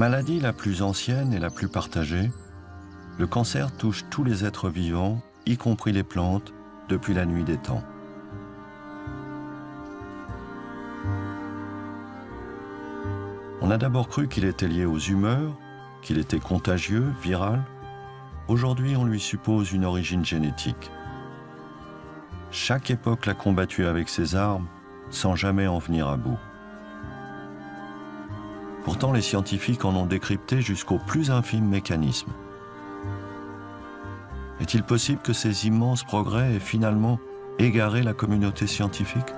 Maladie la plus ancienne et la plus partagée, le cancer touche tous les êtres vivants, y compris les plantes, depuis la nuit des temps. On a d'abord cru qu'il était lié aux humeurs, qu'il était contagieux, viral. Aujourd'hui, on lui suppose une origine génétique. Chaque époque l'a combattu avec ses armes, sans jamais en venir à bout. Pourtant, les scientifiques en ont décrypté jusqu'au plus infime mécanisme. Est-il possible que ces immenses progrès aient finalement égaré la communauté scientifique ?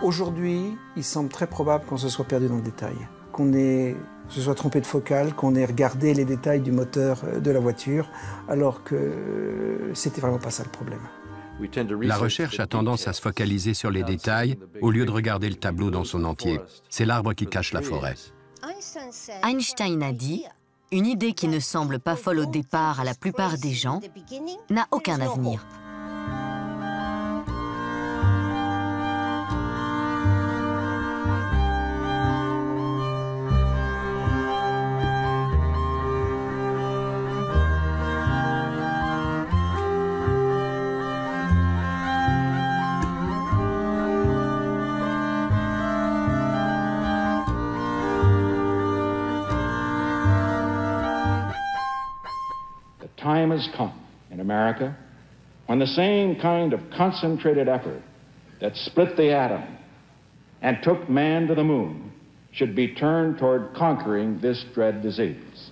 Aujourd'hui, il semble très probable qu'on se soit perdu dans le détail, qu'on se soit trompé de focale, qu'on ait regardé les détails du moteur de la voiture, alors que c'était vraiment pas ça le problème. La recherche a tendance à se focaliser sur les détails au lieu de regarder le tableau dans son entier. C'est l'arbre qui cache la forêt. Einstein a dit « Une idée qui ne semble pas folle au départ à la plupart des gens n'a aucun avenir ». Time has come in America when the same kind of concentrated effort that split the atom and took man to the moon should be turned toward conquering this dread disease.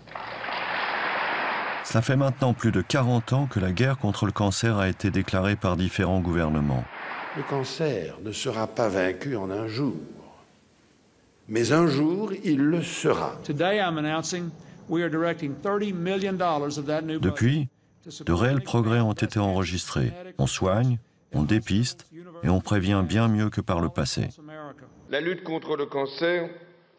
Cela fait maintenant plus de 40 ans que la guerre contre le cancer a été déclarée par différents gouvernements. Le cancer ne sera pas vaincu en un jour, mais un jour, il le sera. Depuis, de réels progrès ont été enregistrés. On soigne, on dépiste et on prévient bien mieux que par le passé. La lutte contre le cancer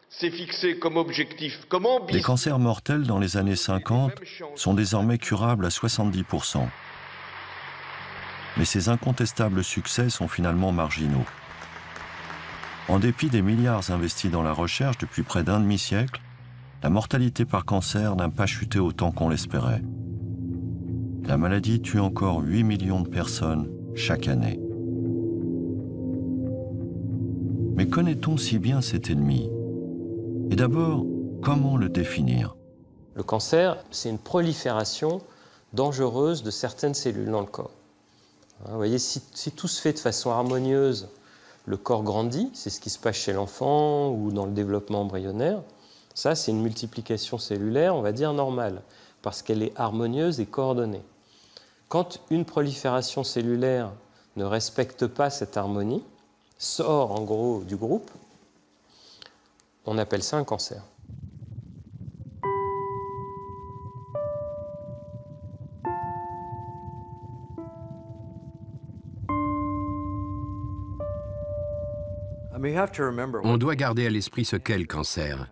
s'est fixée comme objectif, comme ambition. Les cancers mortels dans les années 50 sont désormais curables à 70%. Mais ces incontestables succès sont finalement marginaux. En dépit des milliards investis dans la recherche depuis près d'un demi-siècle, la mortalité par cancer n'a pas chuté autant qu'on l'espérait. La maladie tue encore 8 millions de personnes chaque année. Mais connaît-on si bien cet ennemi? Et d'abord, comment le définir? Le cancer, c'est une prolifération dangereuse de certaines cellules dans le corps. Vous voyez, si tout se fait de façon harmonieuse, le corps grandit, c'est ce qui se passe chez l'enfant ou dans le développement embryonnaire. Ça, c'est une multiplication cellulaire, on va dire, normale, parce qu'elle est harmonieuse et coordonnée. Quand une prolifération cellulaire ne respecte pas cette harmonie, sort en gros du groupe, on appelle ça un cancer. On doit garder à l'esprit ce qu'est le cancer.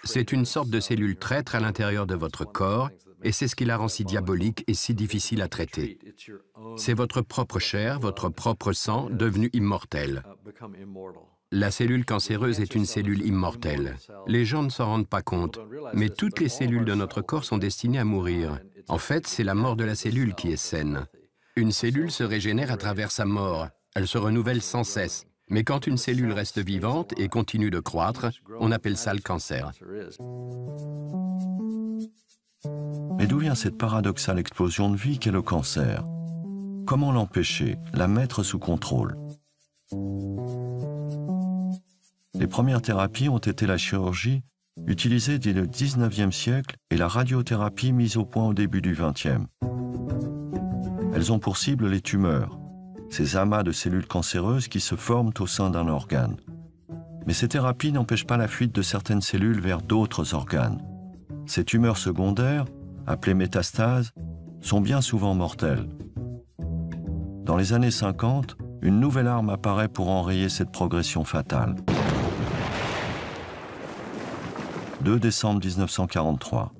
C'est une sorte de cellule traître à l'intérieur de votre corps, et c'est ce qui la rend si diabolique et si difficile à traiter. C'est votre propre chair, votre propre sang, devenu immortel. La cellule cancéreuse est une cellule immortelle. Les gens ne s'en rendent pas compte, mais toutes les cellules de notre corps sont destinées à mourir. En fait, c'est la mort de la cellule qui est saine. Une cellule se régénère à travers sa mort. Elle se renouvelle sans cesse. Mais quand une cellule reste vivante et continue de croître, on appelle ça le cancer. Mais d'où vient cette paradoxale explosion de vie qu'est le cancer? Comment l'empêcher, la mettre sous contrôle? Les premières thérapies ont été la chirurgie, utilisée dès le 19e siècle, et la radiothérapie mise au point au début du 20e. Elles ont pour cible les tumeurs, ces amas de cellules cancéreuses qui se forment au sein d'un organe. Mais ces thérapies n'empêchent pas la fuite de certaines cellules vers d'autres organes. Ces tumeurs secondaires, appelées métastases, sont bien souvent mortelles. Dans les années 50, une nouvelle arme apparaît pour enrayer cette progression fatale. 2 décembre 1943,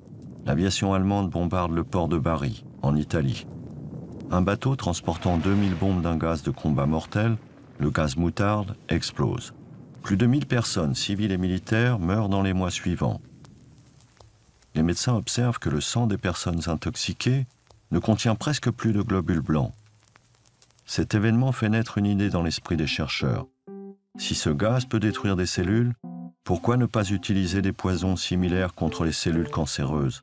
l'aviation allemande bombarde le port de Bari, en Italie. Un bateau transportant 2000 bombes d'un gaz de combat mortel, le gaz moutarde, explose. Plus de 1000 personnes, civiles et militaires, meurent dans les mois suivants. Les médecins observent que le sang des personnes intoxiquées ne contient presque plus de globules blancs. Cet événement fait naître une idée dans l'esprit des chercheurs. Si ce gaz peut détruire des cellules, pourquoi ne pas utiliser des poisons similaires contre les cellules cancéreuses?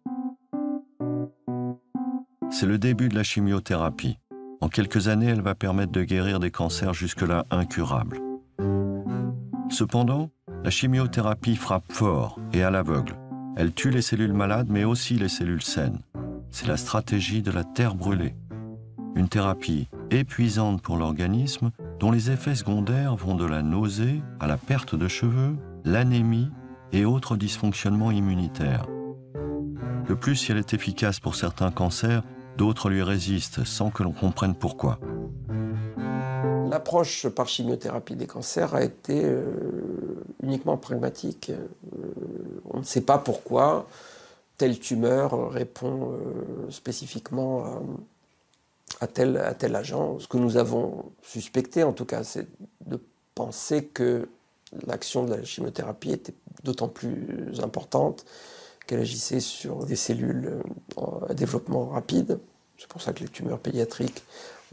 C'est le début de la chimiothérapie. En quelques années, elle va permettre de guérir des cancers jusque-là incurables. Cependant, la chimiothérapie frappe fort et à l'aveugle. Elle tue les cellules malades, mais aussi les cellules saines. C'est la stratégie de la terre brûlée. Une thérapie épuisante pour l'organisme, dont les effets secondaires vont de la nausée à la perte de cheveux, l'anémie et autres dysfonctionnements immunitaires. De plus, si elle est efficace pour certains cancers, d'autres lui résistent sans que l'on comprenne pourquoi. L'approche par chimiothérapie des cancers a été uniquement pragmatique. On ne sait pas pourquoi telle tumeur répond spécifiquement à tel agent. Ce que nous avons suspecté, en tout cas, c'est de penser que l'action de la chimiothérapie était d'autant plus importante qu'elle agissait sur des cellules à développement rapide. C'est pour ça que les tumeurs pédiatriques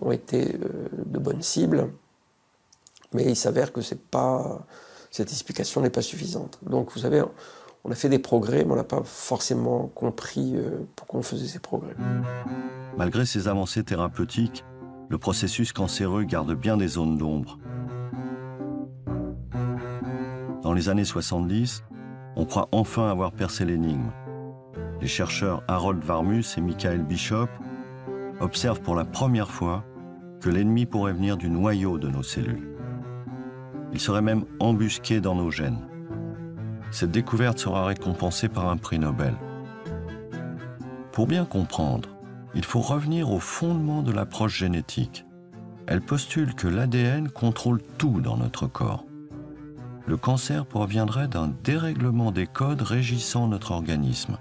ont été de bonnes cibles. Mais il s'avère que cette explication n'est pas suffisante. Donc, vous savez, on a fait des progrès, mais on n'a pas forcément compris pourquoi on faisait ces progrès. Malgré ces avancées thérapeutiques, le processus cancéreux garde bien des zones d'ombre. Dans les années 70, on croit enfin avoir percé l'énigme. Les chercheurs Harold Varmus et Michael Bishop observent pour la première fois que l'ennemi pourrait venir du noyau de nos cellules. Il serait même embusqué dans nos gènes. Cette découverte sera récompensée par un prix Nobel. Pour bien comprendre, il faut revenir au fondement de l'approche génétique. Elle postule que l'ADN contrôle tout dans notre corps. Le cancer proviendrait d'un dérèglement des codes régissant notre organisme.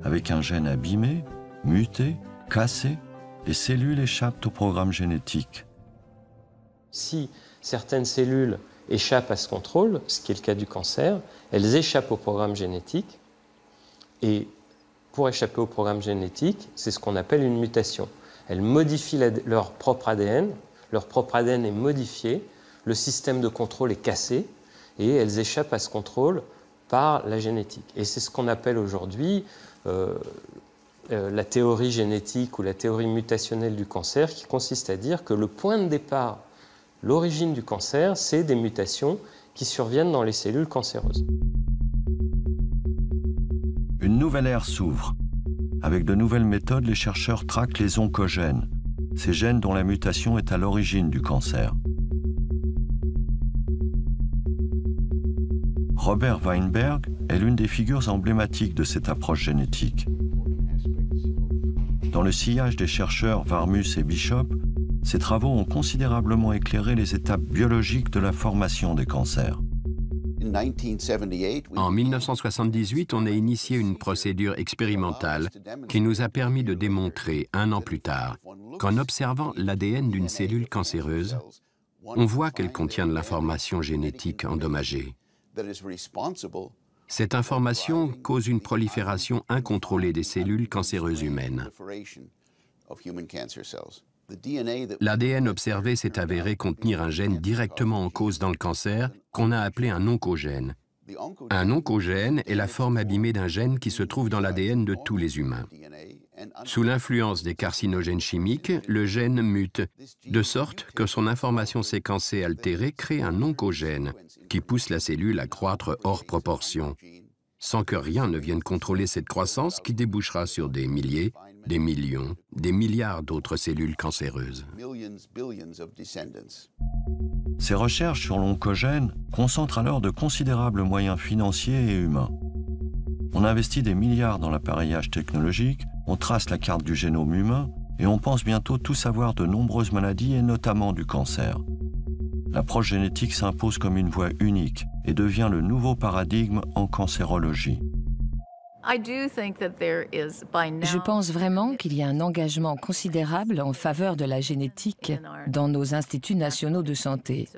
Avec un gène abîmé, muté, cassé, les cellules échappent au programme génétique. Si certaines cellules échappent à ce contrôle, ce qui est le cas du cancer, elles échappent au programme génétique. Et pour échapper au programme génétique, c'est ce qu'on appelle une mutation. Elles modifient leur propre ADN est modifié, le système de contrôle est cassé, et elles échappent à ce contrôle par la génétique. Et c'est ce qu'on appelle aujourd'hui la théorie génétique ou la théorie mutationnelle du cancer, qui consiste à dire que le point de départ, l'origine du cancer, c'est des mutations qui surviennent dans les cellules cancéreuses. Une nouvelle ère s'ouvre. Avec de nouvelles méthodes, les chercheurs traquent les oncogènes, ces gènes dont la mutation est à l'origine du cancer. Robert Weinberg est l'une des figures emblématiques de cette approche génétique. Dans le sillage des chercheurs Varmus et Bishop, ces travaux ont considérablement éclairé les étapes biologiques de la formation des cancers. En 1978, on a initié une procédure expérimentale qui nous a permis de démontrer, 1 an plus tard, qu'en observant l'ADN d'une cellule cancéreuse, on voit qu'elle contient de l'information génétique endommagée. Cette information cause une prolifération incontrôlée des cellules cancéreuses humaines. L'ADN observé s'est avéré contenir un gène directement en cause dans le cancer qu'on a appelé un oncogène. Un oncogène est la forme abîmée d'un gène qui se trouve dans l'ADN de tous les humains. Sous l'influence des carcinogènes chimiques, le gène mute, de sorte que son information séquencée altérée crée un oncogène qui pousse la cellule à croître hors proportion, sans que rien ne vienne contrôler cette croissance qui débouchera sur des milliers, des millions, des milliards d'autres cellules cancéreuses. Ces recherches sur l'oncogène concentrent alors de considérables moyens financiers et humains. On investit des milliards dans l'appareillage technologique, on trace la carte du génome humain et on pense bientôt tout savoir de nombreuses maladies et notamment du cancer. L'approche génétique s'impose comme une voie unique et devient le nouveau paradigme en cancérologie. Je pense vraiment qu'il y a un engagement considérable en faveur de la génétique dans nos instituts nationaux de santé.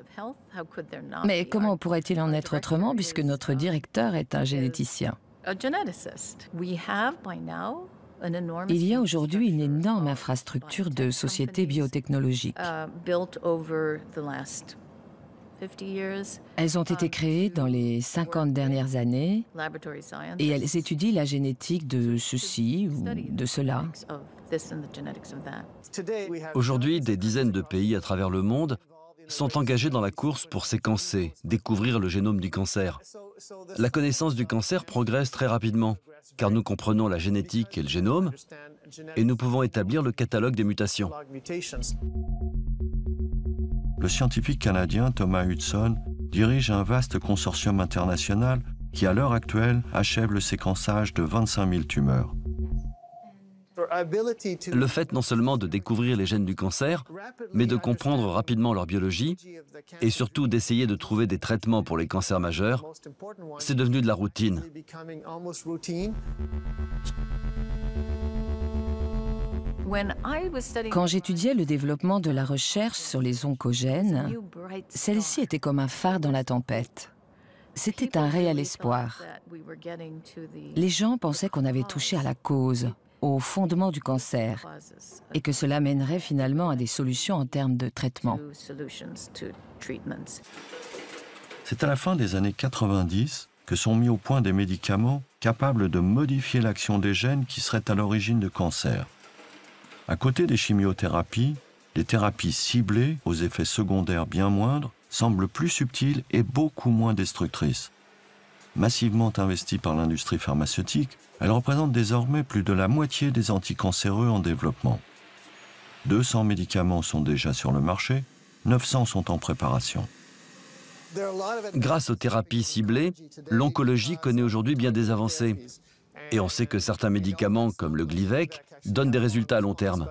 Mais comment pourrait-il en être autrement puisque notre directeur est un généticien? Il y a aujourd'hui une énorme infrastructure de sociétés biotechnologiques. Elles ont été créées dans les 50 dernières années et elles étudient la génétique de ceci ou de cela. Aujourd'hui, des dizaines de pays à travers le monde sont engagés dans la course pour séquencer, découvrir le génome du cancer. La connaissance du cancer progresse très rapidement, car nous comprenons la génétique et le génome, et nous pouvons établir le catalogue des mutations. Le scientifique canadien Thomas Hudson dirige un vaste consortium international qui, à l'heure actuelle, achève le séquençage de 25 000 tumeurs. Le fait non seulement de découvrir les gènes du cancer, mais de comprendre rapidement leur biologie et surtout d'essayer de trouver des traitements pour les cancers majeurs, c'est devenu de la routine. Quand j'étudiais le développement de la recherche sur les oncogènes, celle-ci était comme un phare dans la tempête. C'était un réel espoir. Les gens pensaient qu'on avait touché à la cause, au fondement du cancer, et que cela mènerait finalement à des solutions en termes de traitement. C'est à la fin des années 90 que sont mis au point des médicaments capables de modifier l'action des gènes qui seraient à l'origine de cancers. À côté des chimiothérapies, les thérapies ciblées, aux effets secondaires bien moindres, semblent plus subtiles et beaucoup moins destructrices. Massivement investies par l'industrie pharmaceutique, elles représentent désormais plus de la moitié des anticancéreux en développement. 200 médicaments sont déjà sur le marché, 900 sont en préparation. Grâce aux thérapies ciblées, l'oncologie connaît aujourd'hui bien des avancées. Et on sait que certains médicaments, comme le Glivec, donnent des résultats à long terme.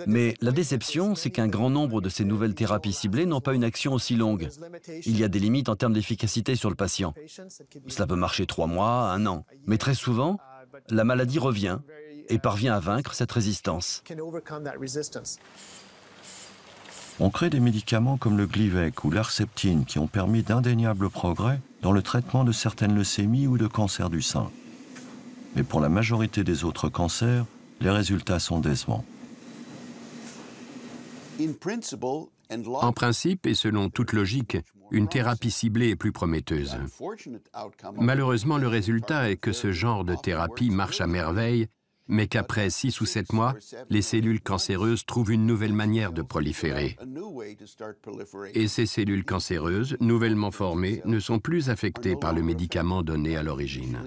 Mais la déception, c'est qu'un grand nombre de ces nouvelles thérapies ciblées n'ont pas une action aussi longue. Il y a des limites en termes d'efficacité sur le patient. Cela peut marcher 3 mois, 1 an. Mais très souvent, la maladie revient et parvient à vaincre cette résistance. On crée des médicaments comme le Glivec ou l'Herceptine qui ont permis d'indéniables progrès dans le traitement de certaines leucémies ou de cancers du sein. Mais pour la majorité des autres cancers, les résultats sont décevants. En principe et selon toute logique, une thérapie ciblée est plus prometteuse. Malheureusement, le résultat est que ce genre de thérapie marche à merveille, mais qu'après 6 ou 7 mois, les cellules cancéreuses trouvent une nouvelle manière de proliférer. Et ces cellules cancéreuses, nouvellement formées, ne sont plus affectées par le médicament donné à l'origine.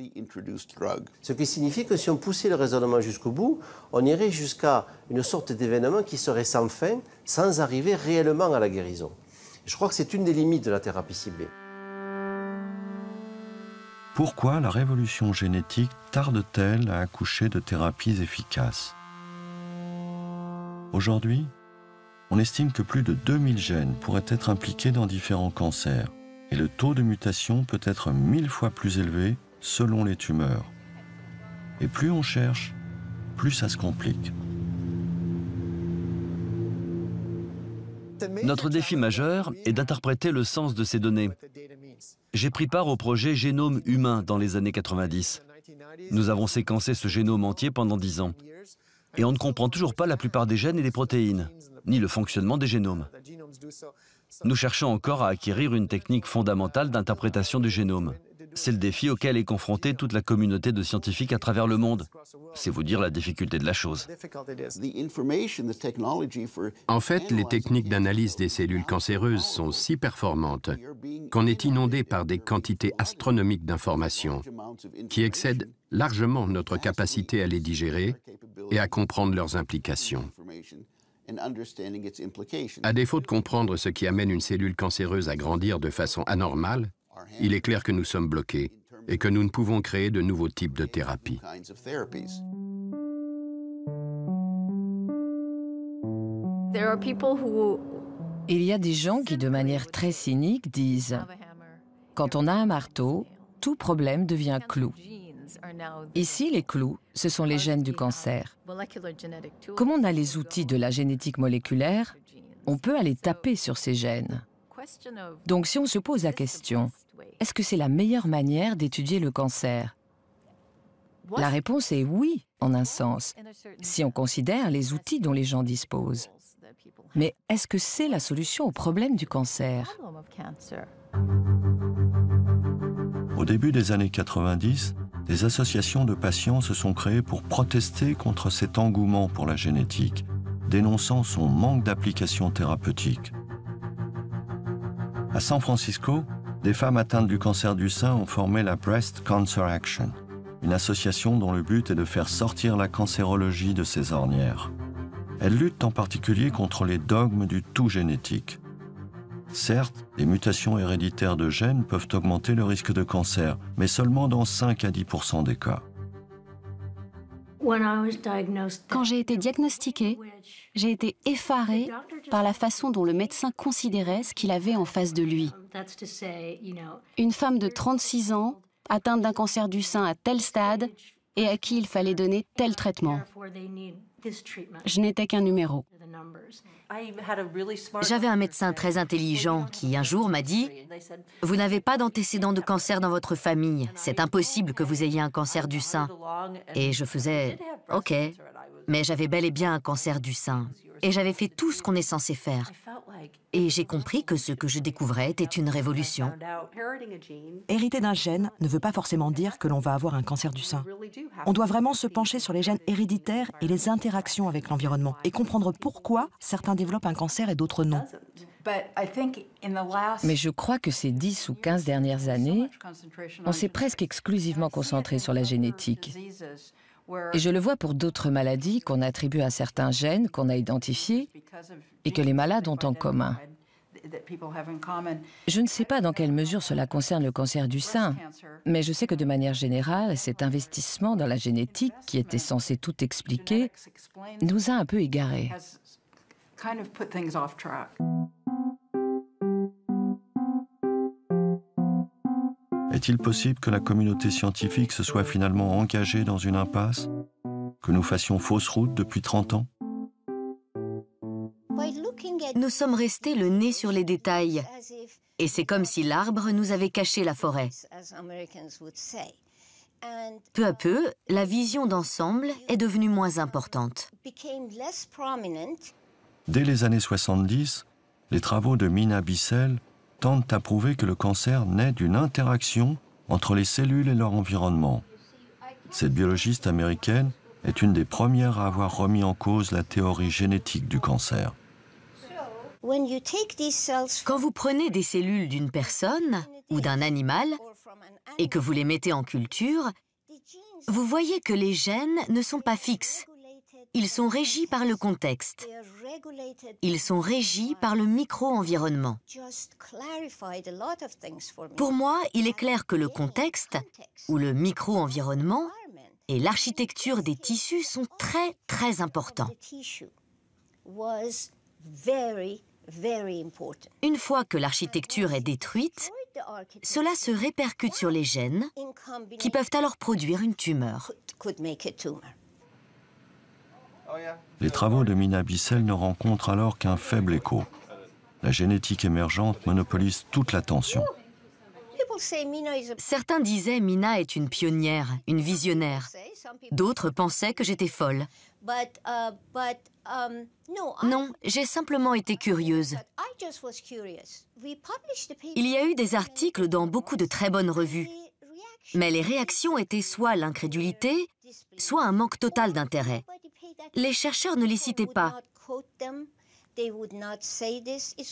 Ce qui signifie que si on poussait le raisonnement jusqu'au bout, on irait jusqu'à une sorte d'événement qui serait sans fin, sans arriver réellement à la guérison. Je crois que c'est une des limites de la thérapie ciblée. Pourquoi la révolution génétique tarde-t-elle à accoucher de thérapies efficaces? Aujourd'hui, on estime que plus de 2000 gènes pourraient être impliqués dans différents cancers et le taux de mutation peut être 1000 fois plus élevé selon les tumeurs. Et plus on cherche, plus ça se complique. Notre défi majeur est d'interpréter le sens de ces données. J'ai pris part au projet Génome humain dans les années 90. Nous avons séquencé ce génome entier pendant 10 ans. Et on ne comprend toujours pas la plupart des gènes et des protéines, ni le fonctionnement des génomes. Nous cherchons encore à acquérir une technique fondamentale d'interprétation du génome. C'est le défi auquel est confrontée toute la communauté de scientifiques à travers le monde. C'est vous dire la difficulté de la chose. En fait, les techniques d'analyse des cellules cancéreuses sont si performantes qu'on est inondé par des quantités astronomiques d'informations qui excèdent largement notre capacité à les digérer et à comprendre leurs implications. À défaut de comprendre ce qui amène une cellule cancéreuse à grandir de façon anormale, il est clair que nous sommes bloqués et que nous ne pouvons créer de nouveaux types de thérapies. Il y a des gens qui, de manière très cynique, disent « Quand on a un marteau, tout problème devient clou. Ici, les clous, ce sont les gènes du cancer. Comme on a les outils de la génétique moléculaire, on peut aller taper sur ces gènes. Donc si on se pose la question, est-ce que c'est la meilleure manière d'étudier le cancer? La réponse est oui, en un sens, si on considère les outils dont les gens disposent. Mais est-ce que c'est la solution au problème du cancer? Au début des années 90, des associations de patients se sont créées pour protester contre cet engouement pour la génétique, dénonçant son manque d'application thérapeutique. À San Francisco, des femmes atteintes du cancer du sein ont formé la Breast Cancer Action, une association dont le but est de faire sortir la cancérologie de ses ornières. Elles luttent en particulier contre les dogmes du tout génétique. Certes, les mutations héréditaires de gènes peuvent augmenter le risque de cancer, mais seulement dans 5 à 10% des cas. Quand j'ai été diagnostiquée, j'ai été effarée par la façon dont le médecin considérait ce qu'il avait en face de lui. Une femme de 36 ans, atteinte d'un cancer du sein à tel stade, et à qui il fallait donner tel traitement. Je n'étais qu'un numéro. J'avais un médecin très intelligent qui, un jour, m'a dit « Vous n'avez pas d'antécédents de cancer dans votre famille. C'est impossible que vous ayez un cancer du sein. » Et je faisais « Ok ». Mais j'avais bel et bien un cancer du sein. Et j'avais fait tout ce qu'on est censé faire. Et j'ai compris que ce que je découvrais était une révolution. Hériter d'un gène ne veut pas forcément dire que l'on va avoir un cancer du sein. On doit vraiment se pencher sur les gènes héréditaires et les interactions avec l'environnement et comprendre pourquoi certains développent un cancer et d'autres non. Mais je crois que ces 10 ou 15 dernières années, on s'est presque exclusivement concentré sur la génétique. Et je le vois pour d'autres maladies qu'on attribue à certains gènes qu'on a identifiés et que les malades ont en commun. Je ne sais pas dans quelle mesure cela concerne le cancer du sein, mais je sais que de manière générale, cet investissement dans la génétique, qui était censé tout expliquer, nous a un peu égarés. Est-il possible que la communauté scientifique se soit finalement engagée dans une impasse? Que nous fassions fausse route depuis 30 ans? Nous sommes restés le nez sur les détails. Et c'est comme si l'arbre nous avait caché la forêt. Peu à peu, la vision d'ensemble est devenue moins importante. Dès les années 70, les travaux de Mina Bissell tentent à prouver que le cancer naît d'une interaction entre les cellules et leur environnement. Cette biologiste américaine est une des premières à avoir remis en cause la théorie génétique du cancer. Quand vous prenez des cellules d'une personne ou d'un animal et que vous les mettez en culture, vous voyez que les gènes ne sont pas fixes. Ils sont régis par le contexte. Ils sont régis par le micro-environnement. Pour moi, il est clair que le contexte, ou le micro-environnement, et l'architecture des tissus sont très, très importants. Une fois que l'architecture est détruite, cela se répercute sur les gènes, qui peuvent alors produire une tumeur. Les travaux de Mina Bissell ne rencontrent alors qu'un faible écho. La génétique émergente monopolise toute l'attention. Certains disaient Mina est une pionnière, une visionnaire. D'autres pensaient que j'étais folle. Non, j'ai simplement été curieuse. Il y a eu des articles dans beaucoup de très bonnes revues. Mais les réactions étaient soit l'incrédulité, soit un manque total d'intérêt. Les chercheurs ne les citaient pas.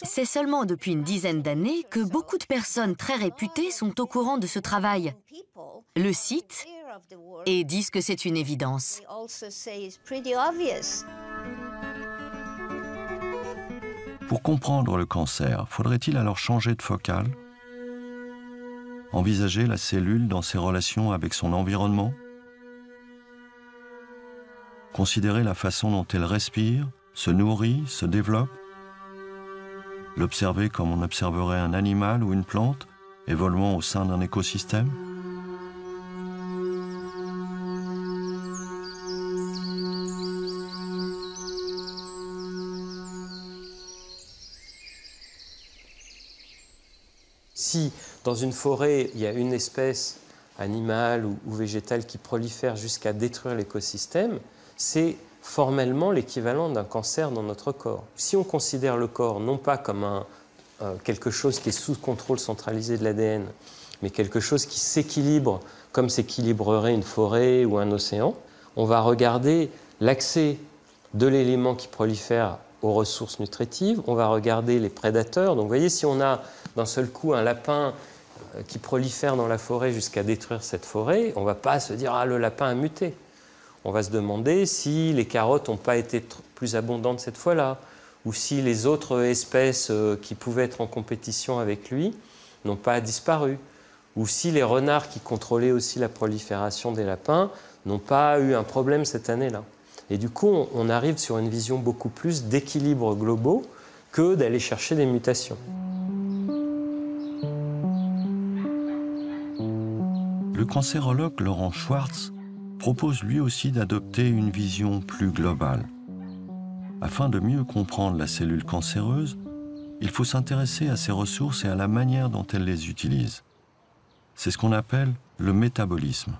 C'est seulement depuis une dizaine d'années que beaucoup de personnes très réputées sont au courant de ce travail, le citent et disent que c'est une évidence. Pour comprendre le cancer, faudrait-il alors changer de focale? Envisager la cellule dans ses relations avec son environnement? Considérer la façon dont elle respire, se nourrit, se développe? L'observer comme on observerait un animal ou une plante évoluant au sein d'un écosystème? Si dans une forêt, il y a une espèce animale ou végétale qui prolifère jusqu'à détruire l'écosystème, c'est formellement l'équivalent d'un cancer dans notre corps. Si on considère le corps non pas comme quelque chose qui est sous contrôle centralisé de l'ADN, mais quelque chose qui s'équilibre comme s'équilibrerait une forêt ou un océan, on va regarder l'accès de l'élément qui prolifère aux ressources nutritives, on va regarder les prédateurs. Donc vous voyez, si on a d'un seul coup un lapin qui prolifère dans la forêt jusqu'à détruire cette forêt, on ne va pas se dire « Ah, le lapin a muté ». On va se demander si les carottes n'ont pas été plus abondantes cette fois-là, ou si les autres espèces qui pouvaient être en compétition avec lui n'ont pas disparu, ou si les renards qui contrôlaient aussi la prolifération des lapins n'ont pas eu un problème cette année-là. Et du coup, on arrive sur une vision beaucoup plus d'équilibre globaux que d'aller chercher des mutations. Le cancérologue Laurent Schwartz propose lui aussi d'adopter une vision plus globale. Afin de mieux comprendre la cellule cancéreuse, il faut s'intéresser à ses ressources et à la manière dont elle les utilise. C'est ce qu'on appelle le métabolisme.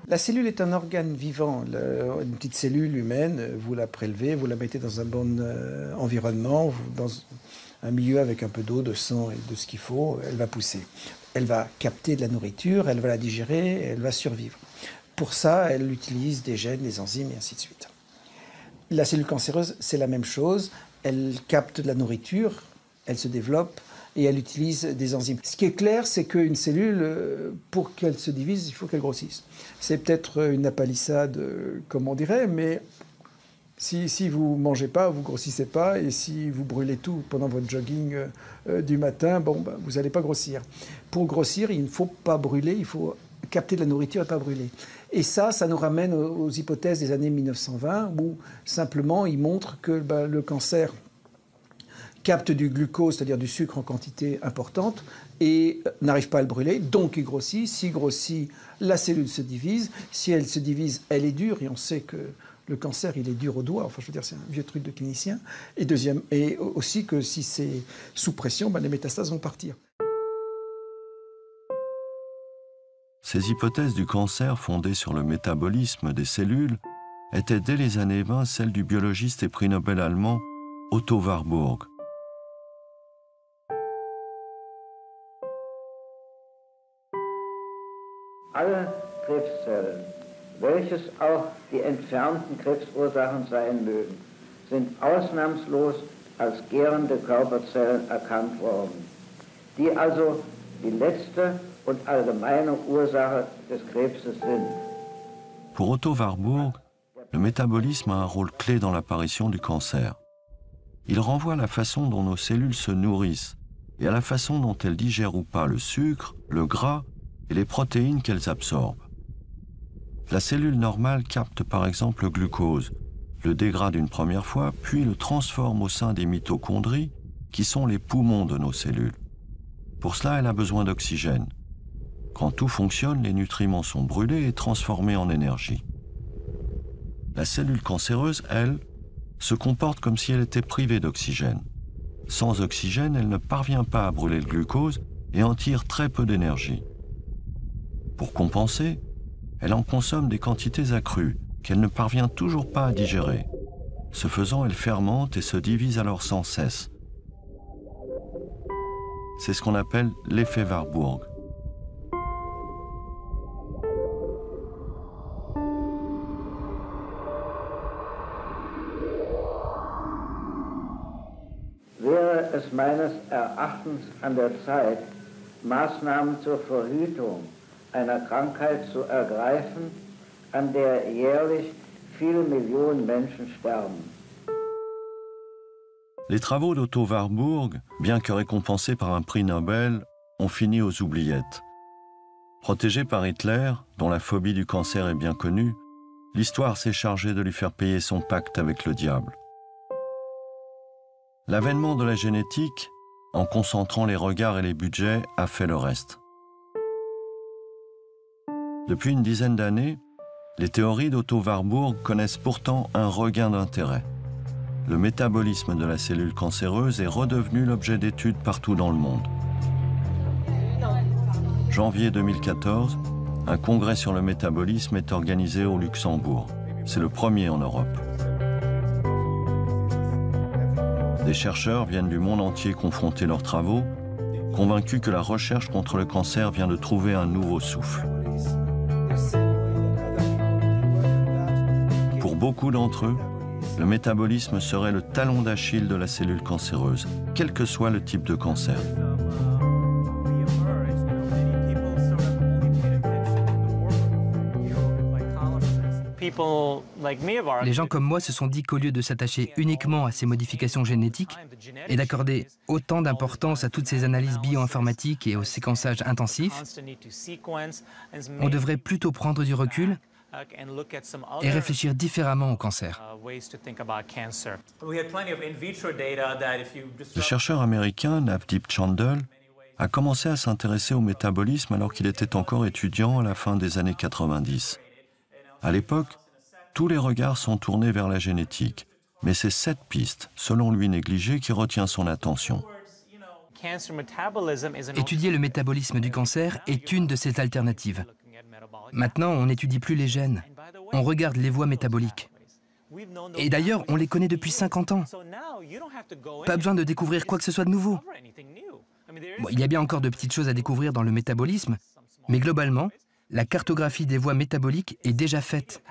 La cellule est un organe vivant. Une petite cellule humaine, vous la prélevez, vous la mettez dans un bon environnement, dans un milieu avec un peu d'eau, de sang et de ce qu'il faut, elle va pousser. Elle va capter de la nourriture, elle va la digérer, elle va survivre. Pour ça, elle utilise des gènes, des enzymes et ainsi de suite. La cellule cancéreuse, c'est la même chose. Elle capte de la nourriture, elle se développe et elle utilise des enzymes. Ce qui est clair, c'est qu'une cellule, pour qu'elle se divise, il faut qu'elle grossisse. C'est peut-être une apalissade, comme on dirait, mais si vous ne mangez pas, vous ne grossissez pas, et si vous brûlez tout pendant votre jogging du matin, vous n'allez pas grossir. Pour grossir, il ne faut pas brûler, il faut capter de la nourriture et pas brûler. Et ça nous ramène aux hypothèses des années 1920, où simplement ils montrent que le cancer capte du glucose, c'est-à-dire du sucre en quantité importante, et n'arrive pas à le brûler, donc il grossit. S'il grossit, la cellule se divise. Si elle se divise, elle est dure, et on sait que le cancer, il est dur au doigt. Enfin, je veux dire, c'est un vieux truc de clinicien. Et aussi que si c'est sous pression, les métastases vont partir. Ces hypothèses du cancer fondées sur le métabolisme des cellules étaient dès les années 20 celles du biologiste et prix Nobel allemand Otto Warburg. Alle Krebszellen, welches auch die entfernten Krebsursachen sein mögen, sind ausnahmslos als gärende Körperzellen erkannt worden, die also die letzte und allgemeine Ursache des Krebses sind. Pour Otto Warburg, le métabolisme a un rôle clé dans l'apparition du cancer. Il renvoie à la façon dont nos cellules se nourrissent et à la façon dont elles digèrent ou pas le sucre, le gras et les protéines qu'elles absorbent. La cellule normale capte par exemple le glucose, le dégrade une première fois, puis le transforme au sein des mitochondries, qui sont les poumons de nos cellules. Pour cela, elle a besoin d'oxygène. Quand tout fonctionne, les nutriments sont brûlés et transformés en énergie. La cellule cancéreuse, elle, se comporte comme si elle était privée d'oxygène. Sans oxygène, elle ne parvient pas à brûler le glucose et en tire très peu d'énergie. Pour compenser, elle en consomme des quantités accrues qu'elle ne parvient toujours pas à digérer. Ce faisant, elle fermente et se divise alors sans cesse. C'est ce qu'on appelle l'effet Warburg. Wäre es meines Erachtens an der Zeit, Maßnahmen zur Verhütung einer Krankheit zu ergreifen, an der jährlich viele Millionen Menschen sterben. Les travaux d'Otto Warburg, bien que récompensés par un prix Nobel, ont fini aux oubliettes. Protégé par Hitler, dont la phobie du cancer est bien connue, l'histoire s'est chargée de lui faire payer son pacte avec le diable. L'avènement de la génétique, en concentrant les regards et les budgets, a fait le reste. Depuis une dizaine d'années, les théories d'Otto Warburg connaissent pourtant un regain d'intérêt. Le métabolisme de la cellule cancéreuse est redevenu l'objet d'études partout dans le monde. Janvier 2014, un congrès sur le métabolisme est organisé au Luxembourg. C'est le premier en Europe. Des chercheurs viennent du monde entier confronter leurs travaux, convaincus que la recherche contre le cancer vient de trouver un nouveau souffle. Pour beaucoup d'entre eux, le métabolisme serait le talon d'Achille de la cellule cancéreuse, quel que soit le type de cancer. Les gens comme moi se sont dit qu'au lieu de s'attacher uniquement à ces modifications génétiques et d'accorder autant d'importance à toutes ces analyses bioinformatiques et au séquençage intensif, on devrait plutôt prendre du recul et réfléchir différemment au cancer. Le chercheur américain Navdeep Chandel a commencé à s'intéresser au métabolisme alors qu'il était encore étudiant à la fin des années 90. À l'époque, tous les regards sont tournés vers la génétique, mais c'est cette piste, selon lui négligée, qui retient son attention. Étudier le métabolisme du cancer est une de ces alternatives. Maintenant, on n'étudie plus les gènes, on regarde les voies métaboliques. Et d'ailleurs, on les connaît depuis 50 ans. Pas besoin de découvrir quoi que ce soit de nouveau. Bon, il y a bien encore de petites choses à découvrir dans le métabolisme, mais globalement, la cartographie des voies métaboliques est déjà faite.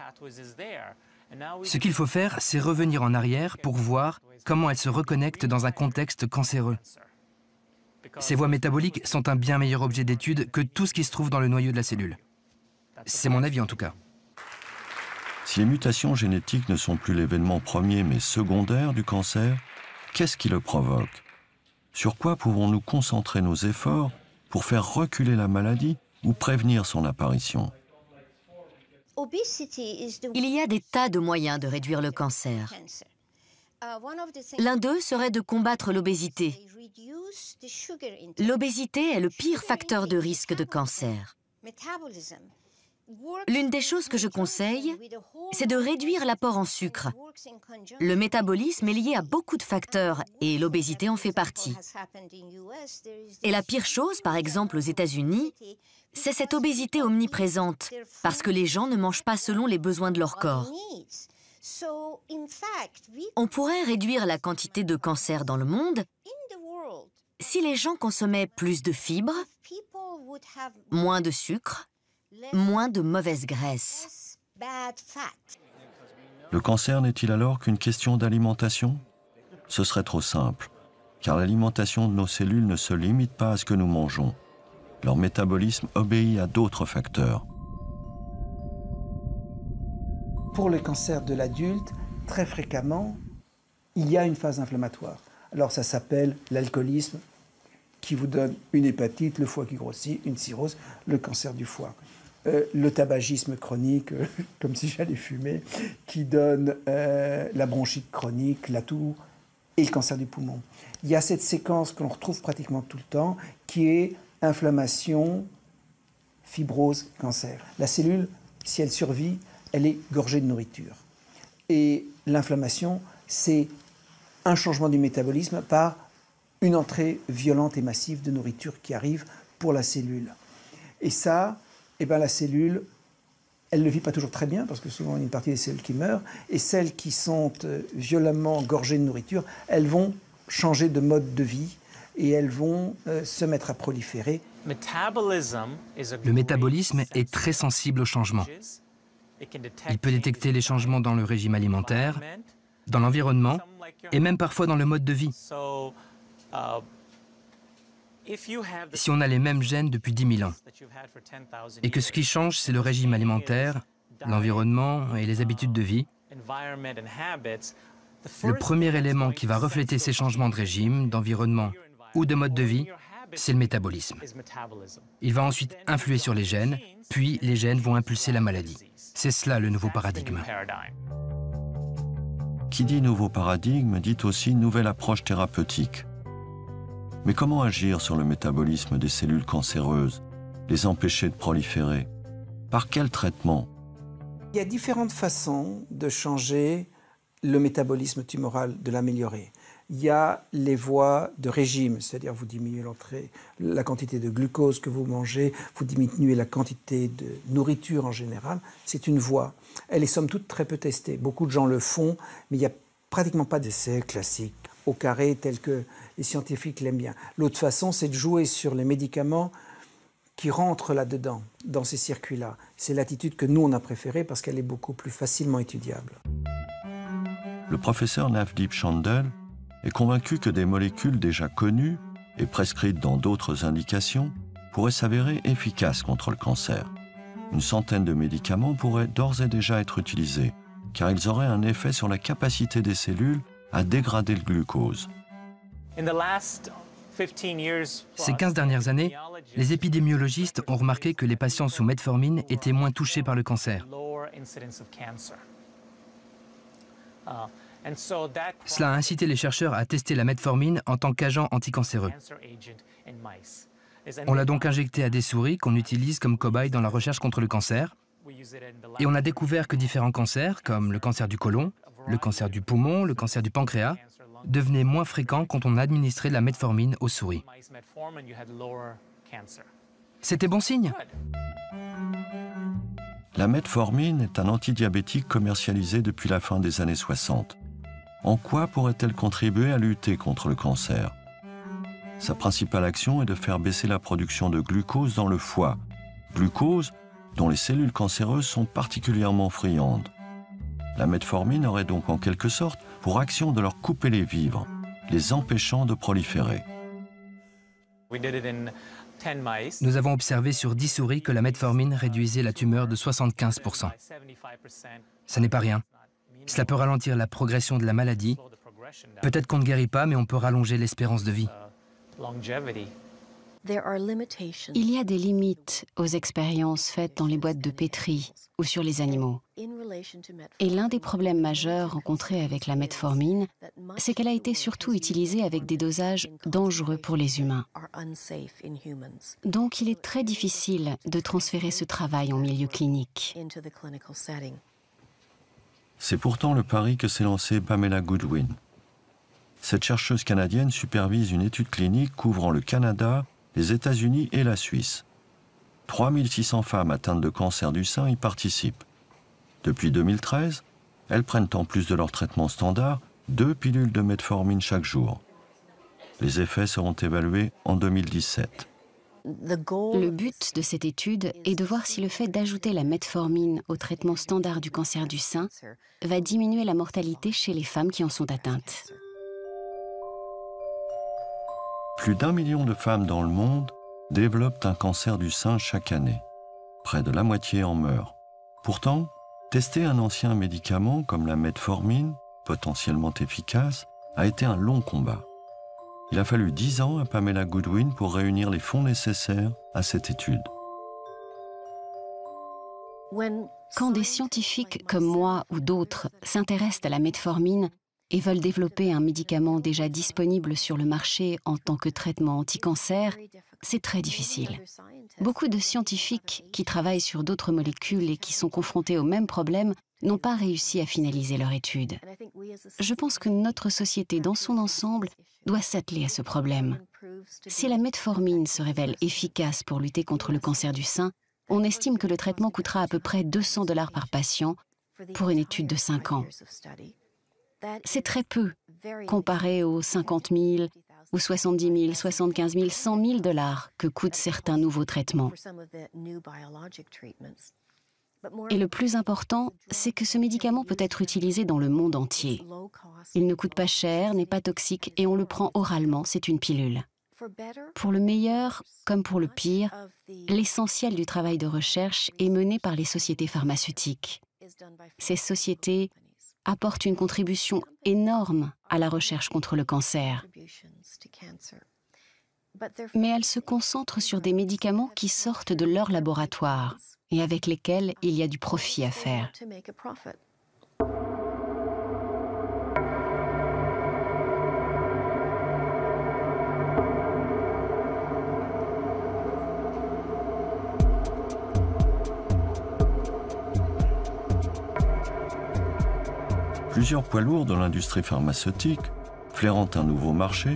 Ce qu'il faut faire, c'est revenir en arrière pour voir comment elles se reconnectent dans un contexte cancéreux. Ces voies métaboliques sont un bien meilleur objet d'étude que tout ce qui se trouve dans le noyau de la cellule. C'est mon avis en tout cas. Si les mutations génétiques ne sont plus l'événement premier mais secondaire du cancer, qu'est-ce qui le provoque? Sur quoi pouvons-nous concentrer nos efforts pour faire reculer la maladie ou prévenir son apparition? Il y a des tas de moyens de réduire le cancer. L'un d'eux serait de combattre l'obésité. L'obésité est le pire facteur de risque de cancer. L'une des choses que je conseille, c'est de réduire l'apport en sucre. Le métabolisme est lié à beaucoup de facteurs et l'obésité en fait partie. Et la pire chose, par exemple aux États-Unis, c'est cette obésité omniprésente, parce que les gens ne mangent pas selon les besoins de leur corps. On pourrait réduire la quantité de cancer dans le monde si les gens consommaient plus de fibres, moins de sucre, moins de mauvaise graisse. Le cancer n'est-il alors qu'une question d'alimentation? Ce serait trop simple, car l'alimentation de nos cellules ne se limite pas à ce que nous mangeons. Leur métabolisme obéit à d'autres facteurs. Pour le cancer de l'adulte, très fréquemment, il y a une phase inflammatoire. Alors ça s'appelle l'alcoolisme, qui vous donne une hépatite, le foie qui grossit, une cirrhose, le cancer du foie. Le tabagisme chronique, comme si j'allais fumer, qui donne la bronchite chronique, la toux et le cancer du poumon. Il y a cette séquence que l'on retrouve pratiquement tout le temps, qui est inflammation, fibrose, cancer. La cellule, si elle survit, elle est gorgée de nourriture. Et l'inflammation, c'est un changement du métabolisme par une entrée violente et massive de nourriture qui arrive pour la cellule. Et ça, la cellule, elle ne vit pas toujours très bien, parce que souvent il y a une partie des cellules qui meurent, et celles qui sont violemment gorgées de nourriture, elles vont changer de mode de vie, et elles vont se mettre à proliférer. Le métabolisme est très sensible aux changements. Il peut détecter les changements dans le régime alimentaire, dans l'environnement, et même parfois dans le mode de vie. Si on a les mêmes gènes depuis 10 000 ans, et que ce qui change, c'est le régime alimentaire, l'environnement et les habitudes de vie, le premier élément qui va refléter ces changements de régime, d'environnement ou de mode de vie, c'est le métabolisme. Il va ensuite influer sur les gènes, puis les gènes vont impulser la maladie. C'est cela le nouveau paradigme. Qui dit nouveau paradigme dit aussi nouvelle approche thérapeutique. Mais comment agir sur le métabolisme des cellules cancéreuses, les empêcher de proliférer? Par quel traitement? Il y a différentes façons de changer le métabolisme tumoral, de l'améliorer. Il y a les voies de régime, c'est-à-dire vous diminuez la quantité de glucose que vous mangez, vous diminuez la quantité de nourriture en général. C'est une voie. Elle est somme toute très peu testée. Beaucoup de gens le font, mais il n'y a pratiquement pas d'essais classiques au carré tel que les scientifiques l'aiment bien. L'autre façon, c'est de jouer sur les médicaments qui rentrent là-dedans, dans ces circuits-là. C'est l'attitude que nous, on a préférée parce qu'elle est beaucoup plus facilement étudiable. Le professeur Navdeep Chandel est convaincu que des molécules déjà connues et prescrites dans d'autres indications pourraient s'avérer efficaces contre le cancer. Une centaine de médicaments pourraient d'ores et déjà être utilisés, car ils auraient un effet sur la capacité des cellules à dégrader le glucose. Ces 15 dernières années, les épidémiologistes ont remarqué que les patients sous metformine étaient moins touchés par le cancer. Cela a incité les chercheurs à tester la metformine en tant qu'agent anticancéreux. On l'a donc injecté à des souris qu'on utilise comme cobayes dans la recherche contre le cancer. Et on a découvert que différents cancers, comme le cancer du côlon, le cancer du poumon, le cancer du pancréas, devenaient moins fréquents quand on administrait la metformine aux souris. C'était bon signe. La metformine est un antidiabétique commercialisé depuis la fin des années 60. En quoi pourrait-elle contribuer à lutter contre le cancer? Sa principale action est de faire baisser la production de glucose dans le foie, glucose dont les cellules cancéreuses sont particulièrement friandes. La metformine aurait donc en quelque sorte pour action de leur couper les vivres, les empêchant de proliférer. Nous avons observé sur 10 souris que la metformine réduisait la tumeur de 75%. Ça n'est pas rien. Cela peut ralentir la progression de la maladie. Peut-être qu'on ne guérit pas, mais on peut rallonger l'espérance de vie. Il y a des limites aux expériences faites dans les boîtes de pétri ou sur les animaux. Et l'un des problèmes majeurs rencontrés avec la metformine, c'est qu'elle a été surtout utilisée avec des dosages dangereux pour les humains. Donc il est très difficile de transférer ce travail en milieu clinique. C'est pourtant le pari que s'est lancé Pamela Goodwin. Cette chercheuse canadienne supervise une étude clinique couvrant le Canada, les États-Unis et la Suisse. 3600 femmes atteintes de cancer du sein y participent. Depuis 2013, elles prennent en plus de leur traitement standard 2 pilules de metformine chaque jour. Les effets seront évalués en 2017. Le but de cette étude est de voir si le fait d'ajouter la metformine au traitement standard du cancer du sein va diminuer la mortalité chez les femmes qui en sont atteintes. Plus d'1 million de femmes dans le monde développent un cancer du sein chaque année. Près de la moitié en meurt. Pourtant, tester un ancien médicament comme la metformine, potentiellement efficace, a été un long combat. Il a fallu 10 ans à Pamela Goodwin pour réunir les fonds nécessaires à cette étude. Quand des scientifiques comme moi ou d'autres s'intéressent à la metformine et veulent développer un médicament déjà disponible sur le marché en tant que traitement anti-cancer, c'est très difficile. Beaucoup de scientifiques qui travaillent sur d'autres molécules et qui sont confrontés au même problème n'ont pas réussi à finaliser leur étude. Je pense que notre société dans son ensemble doit s'atteler à ce problème. Si la metformine se révèle efficace pour lutter contre le cancer du sein, on estime que le traitement coûtera à peu près $200 par patient pour une étude de 5 ans. C'est très peu, comparé aux 50 000 ou 70 000, 75 000, 100 000 $ que coûtent certains nouveaux traitements. Et le plus important, c'est que ce médicament peut être utilisé dans le monde entier. Il ne coûte pas cher, n'est pas toxique et on le prend oralement, c'est une pilule. Pour le meilleur comme pour le pire, l'essentiel du travail de recherche est mené par les sociétés pharmaceutiques. Ces sociétés apportent une contribution énorme à la recherche contre le cancer. Mais elles se concentrent sur des médicaments qui sortent de leur laboratoire et avec lesquels il y a du profit à faire. Plusieurs poids lourds de l'industrie pharmaceutique flairant un nouveau marché,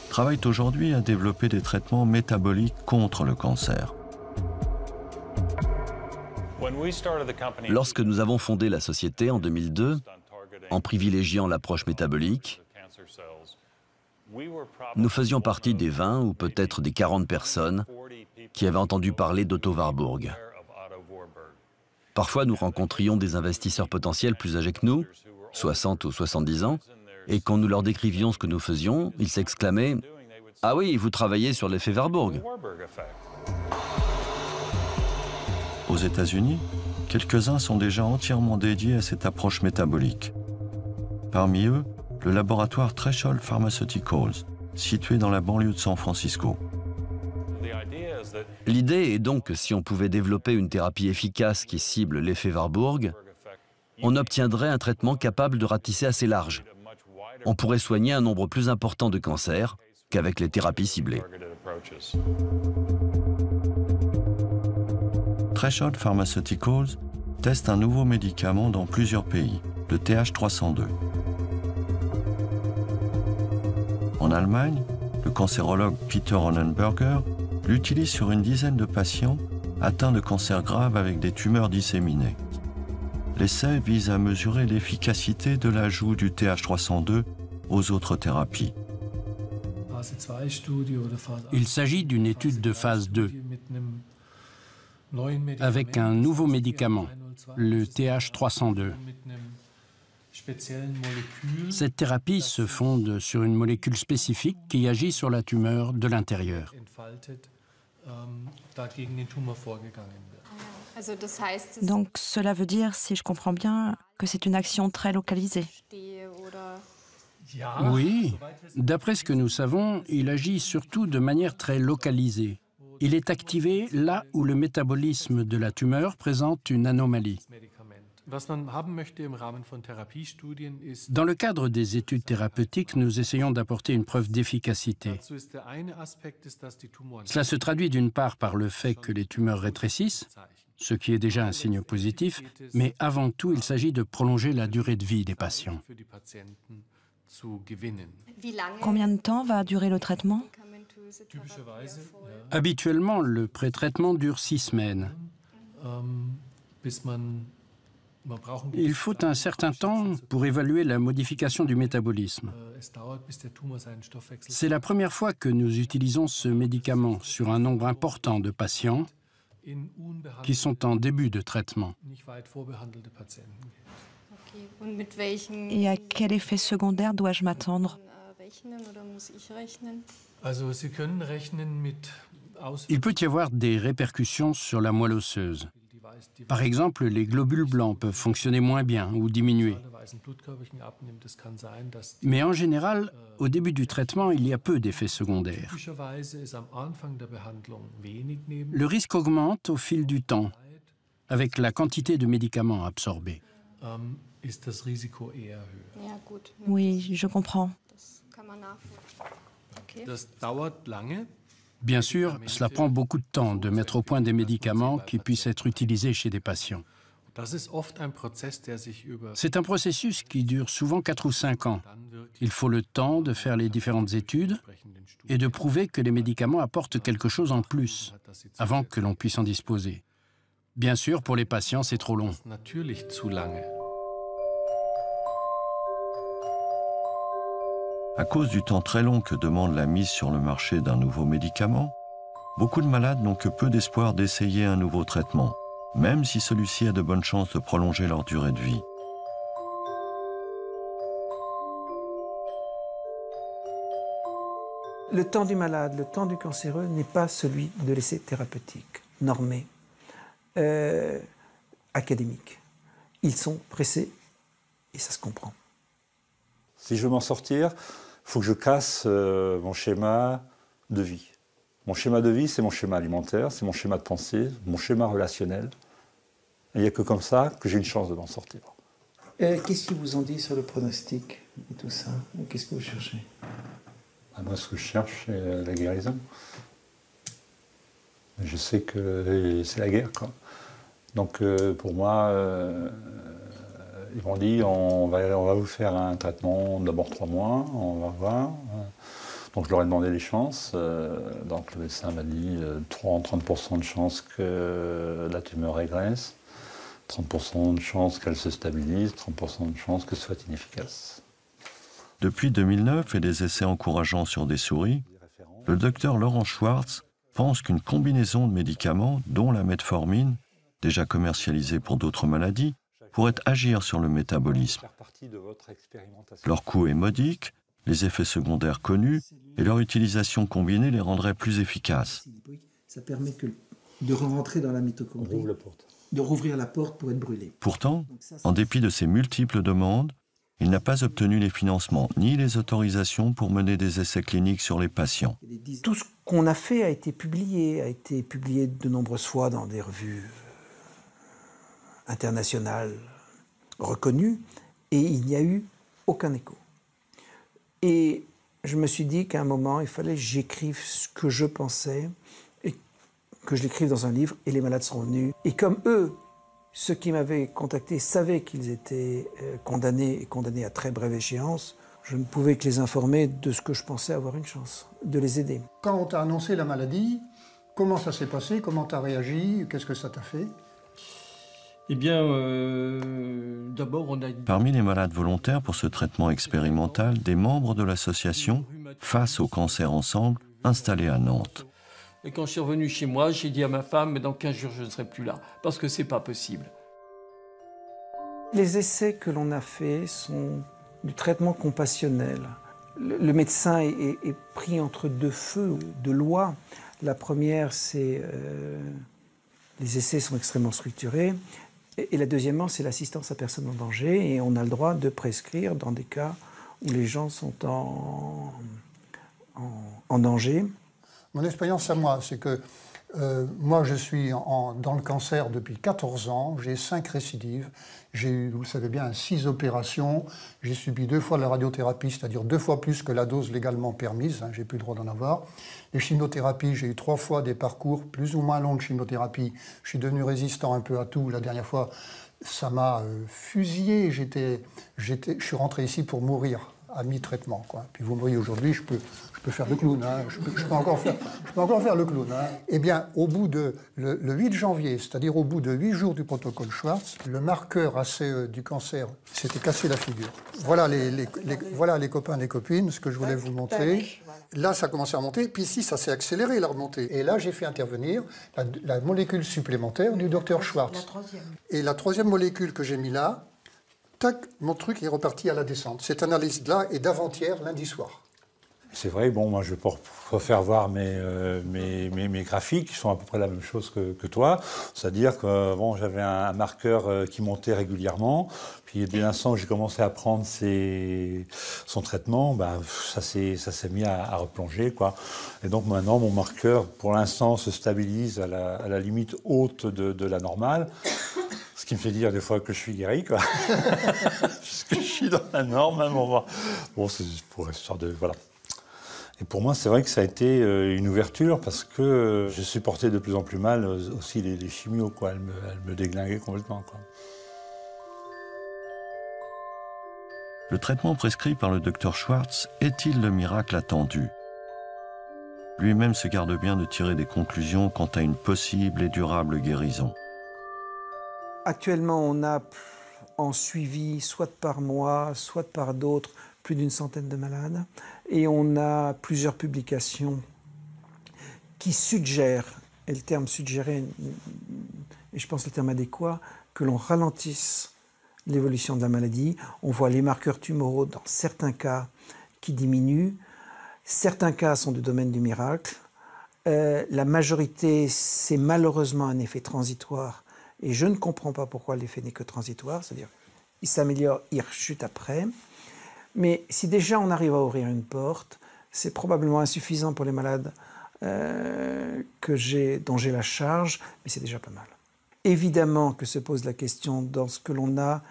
travaillent aujourd'hui à développer des traitements métaboliques contre le cancer. Lorsque nous avons fondé la société en 2002, en privilégiant l'approche métabolique, nous faisions partie des 20 ou peut-être des 40 personnes qui avaient entendu parler d'Otto Warburg. Parfois, nous rencontrions des investisseurs potentiels plus âgés que nous, 60 ou 70 ans, et quand nous leur décrivions ce que nous faisions, ils s'exclamaient « Ah oui, vous travaillez sur l'effet Warburg ». Aux États-Unis, quelques-uns sont déjà entièrement dédiés à cette approche métabolique. Parmi eux, le laboratoire Threshold Pharmaceuticals, situé dans la banlieue de San Francisco. L'idée est donc que si on pouvait développer une thérapie efficace qui cible l'effet Warburg, on obtiendrait un traitement capable de ratisser assez large. On pourrait soigner un nombre plus important de cancers qu'avec les thérapies ciblées. Threshold Pharmaceuticals teste un nouveau médicament dans plusieurs pays, le TH302. En Allemagne, le cancérologue Peter Onnenberger l'utilise sur une dizaine de patients atteints de cancer grave avec des tumeurs disséminées. L'essai vise à mesurer l'efficacité de l'ajout du TH302 aux autres thérapies. Il s'agit d'une étude de phase 2 avec un nouveau médicament, le TH302. Cette thérapie se fonde sur une molécule spécifique qui agit sur la tumeur de l'intérieur. Donc cela veut dire, si je comprends bien, que c'est une action très localisée. Oui, d'après ce que nous savons, il agit surtout de manière très localisée. Il est activé là où le métabolisme de la tumeur présente une anomalie. Dans le cadre des études thérapeutiques, nous essayons d'apporter une preuve d'efficacité. Cela se traduit d'une part par le fait que les tumeurs rétrécissent, ce qui est déjà un signe positif, mais avant tout, il s'agit de prolonger la durée de vie des patients. Combien de temps va durer le traitement? Habituellement, le pré-traitement dure 6 semaines. Il faut un certain temps pour évaluer la modification du métabolisme. C'est la première fois que nous utilisons ce médicament sur un nombre important de patients qui sont en début de traitement. Et à quel effet secondaire dois-je m'attendre? Il peut y avoir des répercussions sur la moelle osseuse. Par exemple, les globules blancs peuvent fonctionner moins bien ou diminuer. Mais en général, au début du traitement, il y a peu d'effets secondaires. Le risque augmente au fil du temps, avec la quantité de médicaments absorbés. Oui, je comprends. Bien sûr, cela prend beaucoup de temps de mettre au point des médicaments qui puissent être utilisés chez des patients. C'est un processus qui dure souvent 4 ou 5 ans. Il faut le temps de faire les différentes études et de prouver que les médicaments apportent quelque chose en plus avant que l'on puisse en disposer. Bien sûr, pour les patients, c'est trop long. À cause du temps très long que demande la mise sur le marché d'un nouveau médicament, beaucoup de malades n'ont que peu d'espoir d'essayer un nouveau traitement, même si celui-ci a de bonnes chances de prolonger leur durée de vie. Le temps du malade, le temps du cancéreux n'est pas celui de l'essai thérapeutique, normé, académique. Ils sont pressés et ça se comprend. Si je veux m'en sortir, il faut que je casse mon schéma de vie. Mon schéma de vie, c'est mon schéma alimentaire, c'est mon schéma de pensée, mon schéma relationnel. Et il n'y a que comme ça que j'ai une chance de m'en sortir. Qu'est-ce qu'ils vous ont dit sur le pronostic et tout ça? Qu'est-ce que vous cherchez? Moi, ce que je cherche, c'est la guérison. Je sais que c'est la guerre, quoi. Donc, pour moi, Ils m'ont dit, on va vous faire un traitement d'abord 3 mois, on va voir. Donc je leur ai demandé les chances. Donc le médecin m'a dit 30% de chances que la tumeur régresse, 30% de chances qu'elle se stabilise, 30% de chances que ce soit inefficace. Depuis 2009 et des essais encourageants sur des souris, le docteur Laurent Schwartz pense qu'une combinaison de médicaments, dont la metformine, déjà commercialisée pour d'autres maladies, pourrait agir sur le métabolisme. Leur coût est modique, les effets secondaires connus, et leur utilisation combinée les rendrait plus efficaces. Ça permet de rentrer dans la mitochondrie, de rouvrir la porte pour être brûlé. Pourtant, en dépit de ces multiples demandes, il n'a pas obtenu les financements ni les autorisations pour mener des essais cliniques sur les patients. Tout ce qu'on a fait a été publié de nombreuses fois dans des revues internationales reconnues, et il n'y a eu aucun écho. Et je me suis dit qu'à un moment, il fallait que j'écrive ce que je pensais, et que je l'écrive dans un livre, et les malades seront venus. Et comme eux, ceux qui m'avaient contacté savaient qu'ils étaient condamnés à très brève échéance, je ne pouvais que les informer de ce que je pensais avoir une chance, de les aider. Quand on t'a annoncé la maladie, comment ça s'est passé? Comment tu as réagi? Qu'est-ce que ça t'a fait? Eh bien, d'abord, on a... Parmi les malades volontaires pour ce traitement expérimental, des membres de l'association Face au cancer ensemble, installée à Nantes. Et quand je suis revenu chez moi, j'ai dit à ma femme, mais dans 15 jours, je ne serai plus là, parce que c'est pas possible. Les essais que l'on a faits sont du traitement compassionnel. Le médecin est pris entre deux feux de loi. La première, c'est... les essais sont extrêmement structurés. Et la deuxièmement, c'est l'assistance à personne en danger. Et on a le droit de prescrire dans des cas où les gens sont en danger. Mon expérience à moi, c'est que moi, je suis dans le cancer depuis 14 ans. J'ai 5 récidives. J'ai eu, vous le savez bien, 6 opérations. J'ai subi 2 fois de la radiothérapie, c'est-à-dire 2 fois plus que la dose légalement permise. J'ai plus le droit d'en avoir. Les chimiothérapies, j'ai eu 3 fois des parcours plus ou moins longs de chimiothérapie. Je suis devenu résistant un peu à tout. La dernière fois, ça m'a fusillé. Je suis rentré ici pour mourir à mi-traitement, quoi. Puis vous me voyez aujourd'hui, je peux faire le clown, hein. je peux encore faire le clown. Hein. Eh bien, au bout de le 8 janvier, c'est-à-dire au bout de 8 jours du protocole Schwartz, le marqueur ACE du cancer s'était cassé la figure. Voilà les copains, les copines, ce que je voulais vous montrer. Là, ça a commencé à monter, puis ici, ça s'est accéléré, la remontée. Et là, j'ai fait intervenir la molécule supplémentaire du docteur Schwartz. Et la troisième molécule que j'ai mis là, tac, mon truc est reparti à la descente. Cette analyse-là est d'avant-hier, lundi soir. C'est vrai, bon, moi je vais pas faire voir mes graphiques qui sont à peu près la même chose que toi. C'est-à-dire que bon, j'avais un marqueur qui montait régulièrement. Puis dès l'instant où j'ai commencé à prendre son traitement, bah, ça s'est mis à replonger, quoi. Et donc maintenant, mon marqueur, pour l'instant, se stabilise à la limite haute de la normale. Ce qui me fait dire des fois que je suis guéri, quoi. Puisque je suis dans la norme, hein, bon, c'est pour histoire de... Voilà. Et pour moi, c'est vrai que ça a été une ouverture parce que je supportais de plus en plus mal aussi les chimios, quoi. Elles me déglinguaient complètement, quoi. Le traitement prescrit par le docteur Schwartz est-il le miracle attendu? Lui-même se garde bien de tirer des conclusions quant à une possible et durable guérison. Actuellement, on a en suivi, soit par moi, soit par d'autres, plus d'une centaine de malades. Et on a plusieurs publications qui suggèrent, et le terme suggérer, et je pense le terme adéquat, que l'on ralentisse l'évolution de la maladie. On voit les marqueurs tumoraux dans certains cas qui diminuent. Certains cas sont du domaine du miracle. La majorité, c'est malheureusement un effet transitoire. Et je ne comprends pas pourquoi l'effet n'est que transitoire, c'est-à-dire il s'améliore, il rechute après. Mais si déjà on arrive à ouvrir une porte, c'est probablement insuffisant pour les malades dont j'ai la charge, mais c'est déjà pas mal. Évidemment que se pose la question dans ce que l'on a,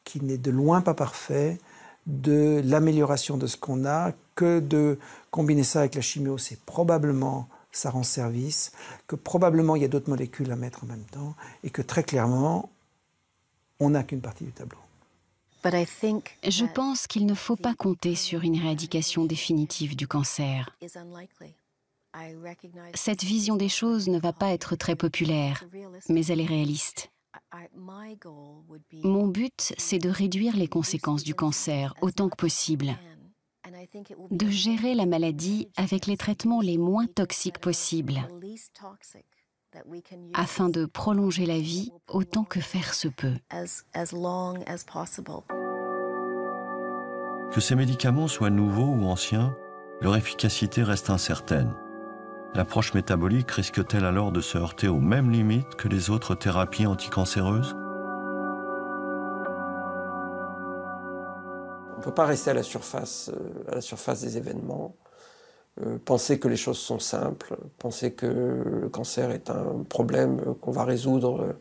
qui n'est de loin pas parfait, de l'amélioration de ce qu'on a, que de combiner ça avec la chimio, c'est probablement... ça rend service, que probablement il y a d'autres molécules à mettre en même temps, et que très clairement, on n'a qu'une partie du tableau. Je pense qu'il ne faut pas compter sur une éradication définitive du cancer. Cette vision des choses ne va pas être très populaire, mais elle est réaliste. Mon but, c'est de réduire les conséquences du cancer autant que possible, de gérer la maladie avec les traitements les moins toxiques possibles, afin de prolonger la vie autant que faire se peut. Que ces médicaments soient nouveaux ou anciens, leur efficacité reste incertaine. L'approche métabolique risque-t-elle alors de se heurter aux mêmes limites que les autres thérapies anticancéreuses? On ne peut pas rester à la surface des événements, penser que les choses sont simples, penser que le cancer est un problème qu'on va résoudre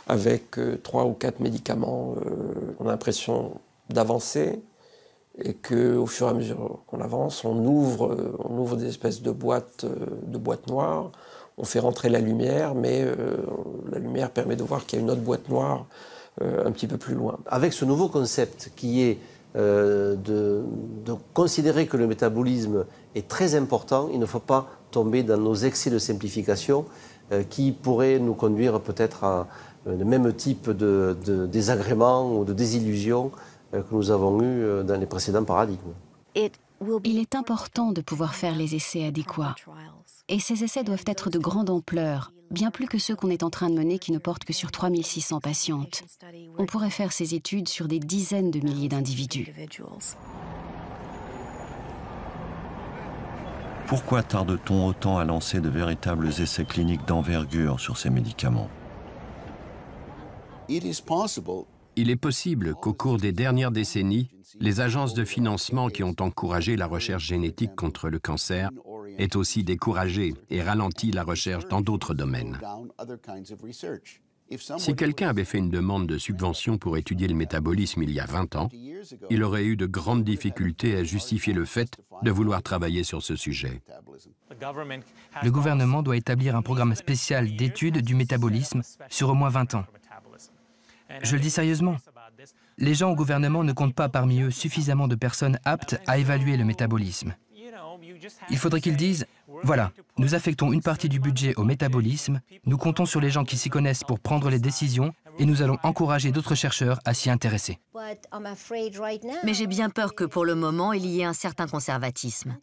avec 3 ou 4 médicaments. On a l'impression d'avancer et qu'au fur et à mesure qu'on avance, on ouvre des espèces de boîtes noires, on fait rentrer la lumière, mais la lumière permet de voir qu'il y a une autre boîte noire un petit peu plus loin. Avec ce nouveau concept qui est de considérer que le métabolisme est très important, il ne faut pas tomber dans nos excès de simplification qui pourraient nous conduire peut-être à le même type de désagréments ou de désillusions que nous avons eu dans les précédents paradigmes. Il est important de pouvoir faire les essais adéquats. Et ces essais doivent être de grande ampleur, bien plus que ceux qu'on est en train de mener qui ne portent que sur 3600 patientes. On pourrait faire ces études sur des dizaines de milliers d'individus. Pourquoi tarde-t-on autant à lancer de véritables essais cliniques d'envergure sur ces médicaments? Il est possible qu'au cours des dernières décennies, les agences de financement qui ont encouragé la recherche génétique contre le cancer aient aussi découragé et ralenti la recherche dans d'autres domaines. Si quelqu'un avait fait une demande de subvention pour étudier le métabolisme il y a 20 ans, il aurait eu de grandes difficultés à justifier le fait de vouloir travailler sur ce sujet. Le gouvernement doit établir un programme spécial d'études du métabolisme sur au moins 20 ans. Je le dis sérieusement. Les gens au gouvernement ne comptent pas parmi eux suffisamment de personnes aptes à évaluer le métabolisme. Il faudrait qu'ils disent « Voilà, nous affectons une partie du budget au métabolisme, nous comptons sur les gens qui s'y connaissent pour prendre les décisions et nous allons encourager d'autres chercheurs à s'y intéresser. » Mais j'ai bien peur que pour le moment, il y ait un certain conservatisme.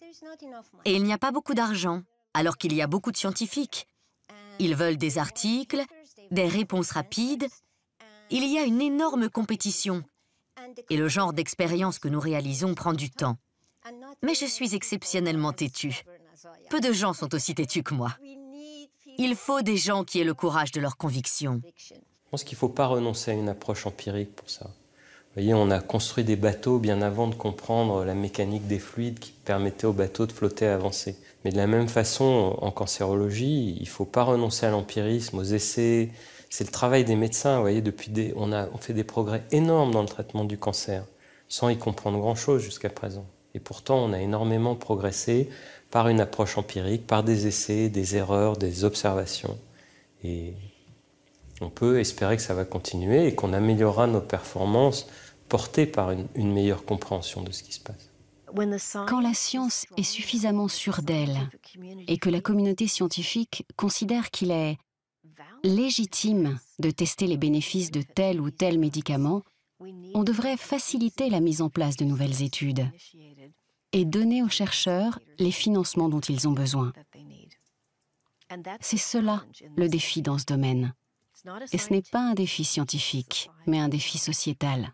Et il n'y a pas beaucoup d'argent, alors qu'il y a beaucoup de scientifiques. Ils veulent des articles, des réponses rapides. Il y a une énorme compétition. Et le genre d'expérience que nous réalisons prend du temps. Mais je suis exceptionnellement têtue. Peu de gens sont aussi têtus que moi. Il faut des gens qui aient le courage de leurs convictions. Je pense qu'il ne faut pas renoncer à une approche empirique pour ça. Vous voyez, on a construit des bateaux bien avant de comprendre la mécanique des fluides qui permettait aux bateaux de flotter et avancer. Mais de la même façon, en cancérologie, il ne faut pas renoncer à l'empirisme, aux essais. C'est le travail des médecins. Vous voyez, on fait des progrès énormes dans le traitement du cancer, sans y comprendre grand-chose jusqu'à présent. Et pourtant, on a énormément progressé par une approche empirique, par des essais, des erreurs, des observations. Et on peut espérer que ça va continuer et qu'on améliorera nos performances portées par une meilleure compréhension de ce qui se passe. Quand la science est suffisamment sûre d'elle et que la communauté scientifique considère qu'il est légitime de tester les bénéfices de tel ou tel médicament, on devrait faciliter la mise en place de nouvelles études et donner aux chercheurs les financements dont ils ont besoin. C'est cela le défi dans ce domaine. Et ce n'est pas un défi scientifique, mais un défi sociétal.